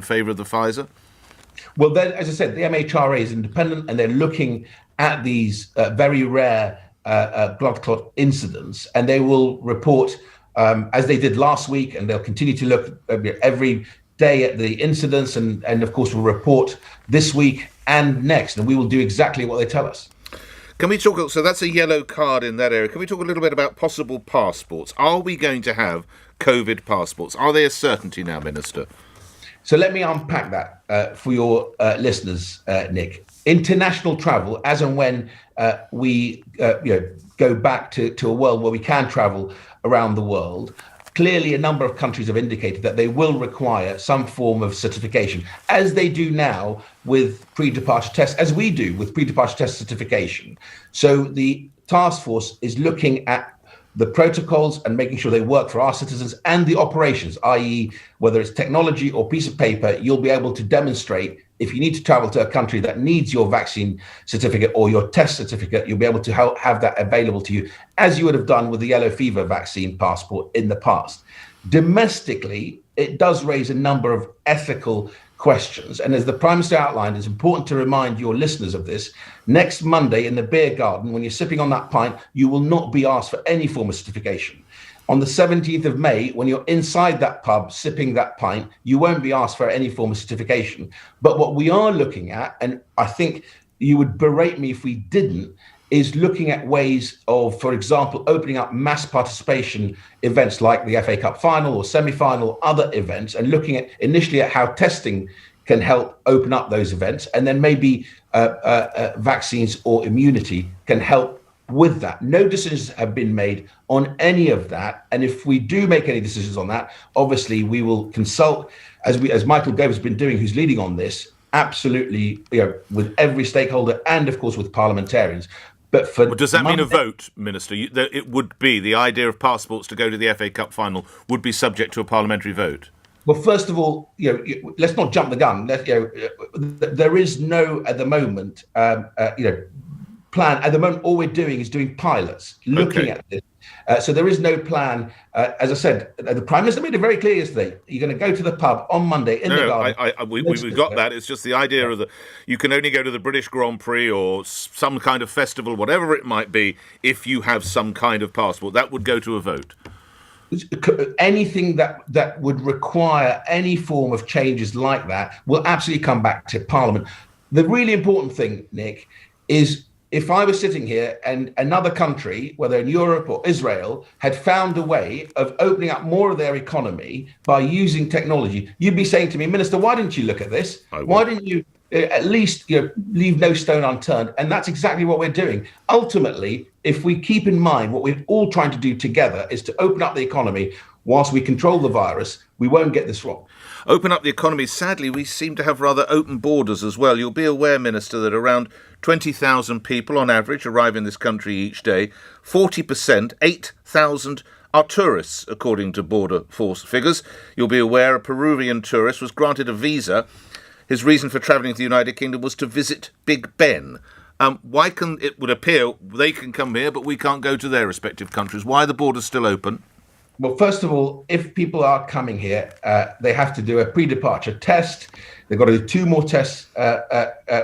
favour of the Pfizer? Well, as I said, the MHRA is independent, and they're looking at these very rare blood clot incidents, and they will report, as they did last week, and they'll continue to look every day at the incidents, and of course will report this week and next, and we will do exactly what they tell us. Can we talk, so that's a yellow card in that area. Can we talk a little bit about possible passports? Are we going to have COVID passports? Are they a certainty now, Minister? So let me unpack that for your listeners, Nick. International travel, as and when we go back to a world where we can travel around the world, clearly a number of countries have indicated that they will require some form of certification, as they do now with pre-departure tests, as we do with pre-departure test certification. So the task force is looking at the protocols and making sure they work for our citizens, and the operations, i.e. whether it's technology or piece of paper, you'll be able to demonstrate if you need to travel to a country that needs your vaccine certificate or your test certificate, you'll be able to have that available to you, as you would have done with the yellow fever vaccine passport in the past. Domestically, it does raise a number of ethical questions. And as the Prime Minister outlined, it's important to remind your listeners of this. Next Monday in the beer garden, when you're sipping on that pint, you will not be asked for any form of certification. On the 17th of May, when you're inside that pub sipping that pint, you won't be asked for any form of certification. But what we are looking at, and I think you would berate me if we didn't, is looking at ways of, for example, opening up mass participation events like the FA Cup final or semi-final, other events, and looking at initially at how testing can help open up those events, and then maybe vaccines or immunity can help with that. No decisions have been made on any of that, and if we do make any decisions on that, obviously we will consult, as Michael Gove has been doing, who's leading on this, absolutely, with every stakeholder and of course with parliamentarians. But does that mean a vote, Minister? It would be the idea of passports to go to the FA Cup final would be subject to a parliamentary vote. Well, first of all, let's not jump the gun. There is no, at the moment, plan. At the moment, all we're doing is doing pilots, looking at this. So there is no plan. As I said, the Prime Minister made it very clear yesterday. You're going to go to the pub on Monday in the garden. We've got that. It's just the idea of you can only go to the British Grand Prix or some kind of festival, whatever it might be, if you have some kind of passport. That would go to a vote. Anything that would require any form of changes like that will absolutely come back to Parliament. The really important thing, Nick, is if I was sitting here and another country, whether in Europe or Israel, had found a way of opening up more of their economy by using technology, you'd be saying to me, Minister, why didn't you look at this? Why didn't you at least leave no stone unturned? And that's exactly what we're doing. Ultimately, if we keep in mind what we're all trying to do together is to open up the economy whilst we control the virus, we won't get this wrong. Open up the economy. Sadly, we seem to have rather open borders as well. You'll be aware, Minister, that around 20,000 people on average arrive in this country each day. 40%, 8,000 are tourists, according to Border Force figures. You'll be aware a Peruvian tourist was granted a visa. His reason for travelling to the United Kingdom was to visit Big Ben. Why can it would appear they can come here, but we can't go to their respective countries? Why are the borders still open? Well, first of all, if people are coming here, they have to do a pre-departure test. They've got to do 2 more tests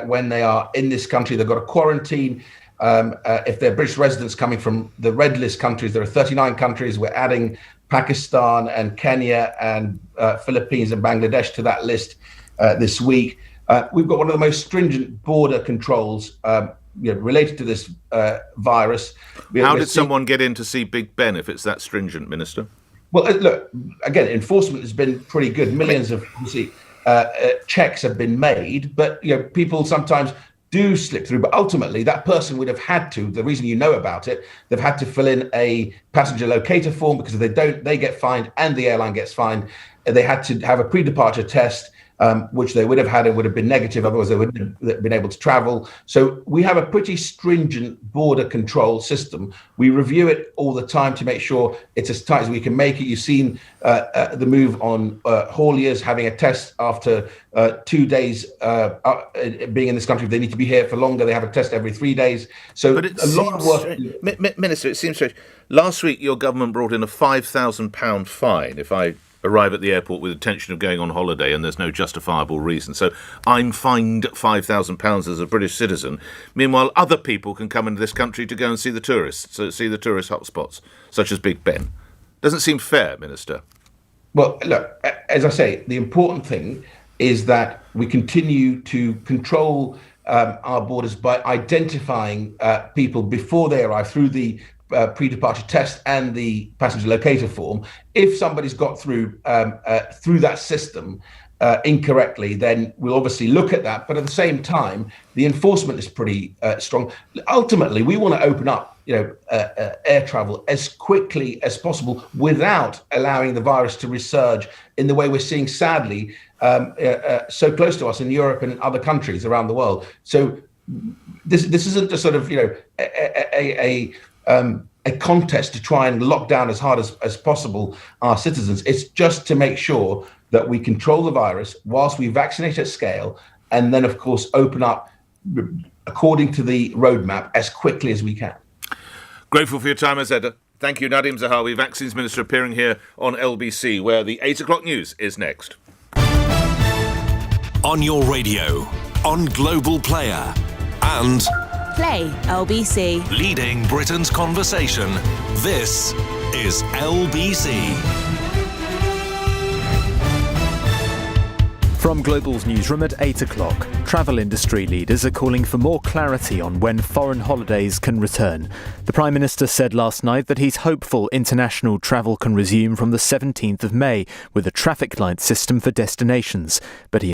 when they are in this country. They've got to quarantine. If they're British residents coming from the red list countries, there are 39 countries. We're adding Pakistan and Kenya and Philippines and Bangladesh to that list this week. We've got one of the most stringent border controls related to this virus. How did someone get in to see Big Ben if it's that stringent, Minister? Well, look, again, enforcement has been pretty good. Millions of checks have been made, but people sometimes do slip through. But ultimately, that person would have had to, the reason you know about it, they've had to fill in a passenger locator form, because if they don't, they get fined and the airline gets fined. They had to have a pre-departure test, which they would have had and would have been negative, otherwise they wouldn't have been able to travel. So we have a pretty stringent border control system. We review it all the time to make sure it's as tight as we can make it. You've seen the move on hauliers having a test after 2 days being in this country. If they need to be here for longer, they have a test every 3 days. So lot of work. Minister, it seems strange. Last week, your government brought in a £5,000 fine, if I arrive at the airport with the intention of going on holiday and there's no justifiable reason. So I'm fined £5,000 as a British citizen. Meanwhile, other people can come into this country to go and see the tourists, so see the tourist hotspots, such as Big Ben. Doesn't seem fair, Minister. Well, look, as I say, the important thing is that we continue to control our borders by identifying people before they arrive through the pre-departure test and the passenger locator form. If somebody's got through that system incorrectly, then we'll obviously look at that. But at the same time, the enforcement is pretty strong. Ultimately, we want to open up air travel as quickly as possible without allowing the virus to resurge in the way we're seeing, sadly, so close to us in Europe and other countries around the world. So this isn't a sort of a contest to try and lock down as hard as possible our citizens. It's just to make sure that we control the virus whilst we vaccinate at scale, and then of course open up according to the roadmap as quickly as we can. Grateful for your time, as ever. Thank you, Nadhim Zahawi, Vaccines Minister, appearing here on LBC, where the 8 o'clock news is next. On your radio, on Global Player, and Play LBC. leading Britain's conversation. This is LBC. From Global's newsroom at 8 o'clock, travel industry leaders are calling for more clarity on when foreign holidays can return. The Prime Minister said last night that he's hopeful international travel can resume from the 17th of May with a traffic light system for destinations, but he